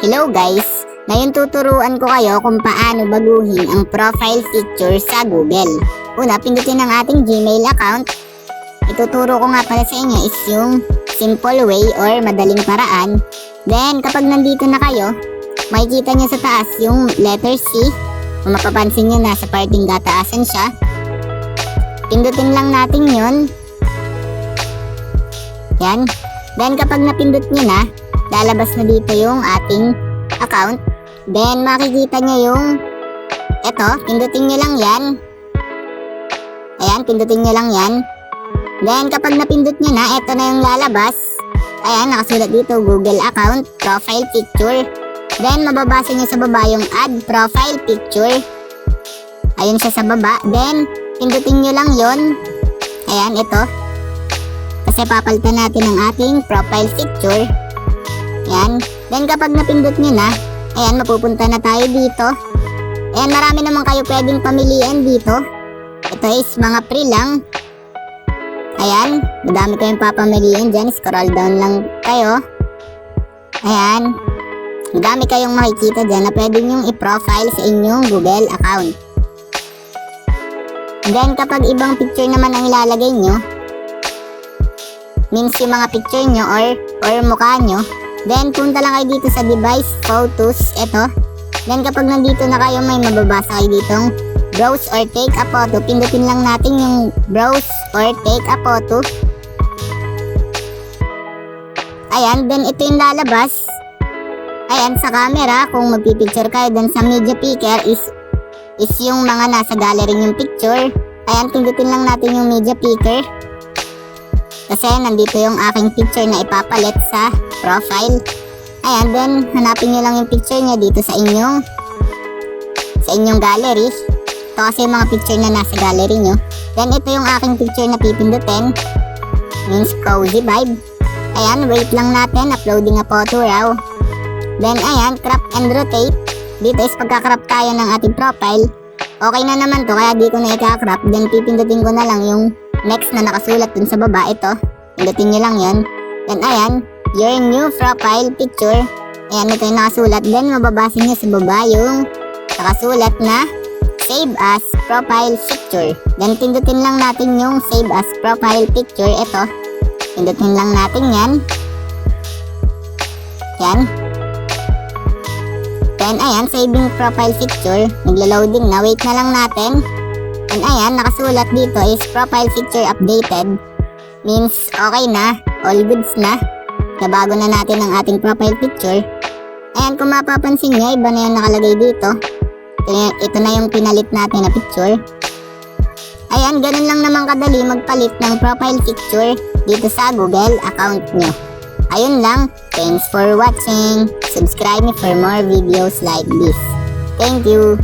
Hello guys! Ngayon tuturuan ko kayo kung paano baguhin ang profile picture sa Google. Una, pindutin ang ating Gmail account. Ituturo ko nga pala sa inyo is yung simple way or madaling paraan. Then, kapag nandito na kayo, makikita nyo sa taas yung letter C. Kung mapapansin nyo, nasa parting gataasan siya. Pindutin lang natin yun. Yan. Then, kapag napindot nyo na, lalabas na dito yung ating account. Then, makikita nyo yung eto, pindutin nyo lang yan. Ayan, pindutin nyo lang yan. Then, kapag napindot nyo na, eto na yung lalabas. Ayan, nakasulat dito, Google account, profile picture. Then, mababasa nyo sa baba yung add profile picture. Ayun siya sa baba. Then, pindutin nyo lang yon. Ayan, ito. Kasi papalitan natin ang ating profile picture. Ayan. Then, kapag napindot nyo na, ayan, mapupunta na tayo dito. Ayan, marami naman kayo pwedeng pamilian dito. Ito is mga free lang. Ayan, madami kayong papamilian dyan. Scroll down lang kayo. Ayan. Madami kayong makikita dyan na pwede nyong i-profile sa inyong Google account. Then, kapag ibang picture naman ang ilalagay nyo, means yung mga picture nyo or mukha nyo, then, punta lang kayo dito sa device, photos, eto. Then, kapag nandito na kayo, may mababasa kayo ditong browse or take a photo. Pindutin lang natin yung browse or take a photo. Ayan, then ito yung lalabas. Ayan, sa camera, kung magpipicture kayo, then sa media picker is yung mga nasa gallery yung picture. Ayan, pindutin lang natin yung media picker. Kasi nandito yung aking picture na ipapalit sa profile. Ayan, then hanapin nyo lang yung picture nyo dito sa inyong gallery. Ito kasi yung mga picture na nasa gallery nyo. Then ito yung aking picture na pipindutin. Means cozy vibe. Ayan, wait lang natin. Uploading a photo raw. Then ayan, crop and rotate. Dito is pagka-crop tayo ng ating profile. Okay na naman to, kaya di ko na i-crop. Then pipindutin ko na lang yung next na nakasulat dun sa baba. Ito, pindutin nyo lang yan. Then ayan, your new profile picture. Ayan, ito yung nakasulat. Then mababasa nyo sa baba yung nakasulat na save as profile picture. Then pindutin lang natin yung save as profile picture. Ito, pindutin lang natin yan. Yan. Then ayan, saving profile picture. Naglo-loading na, wait na lang natin. And ayan, nakasulat dito is profile picture updated. Means okay na, all goods na. Nabago na natin ang ating profile picture. Ayan, kung mapapansin nyo, iba na yung nakalagay dito. Ito na yung pinalit natin na picture. Ayan, ganun lang naman kadali magpalit ng profile picture dito sa Google account nyo. Ayun lang, thanks for watching. Subscribe me for more videos like this. Thank you.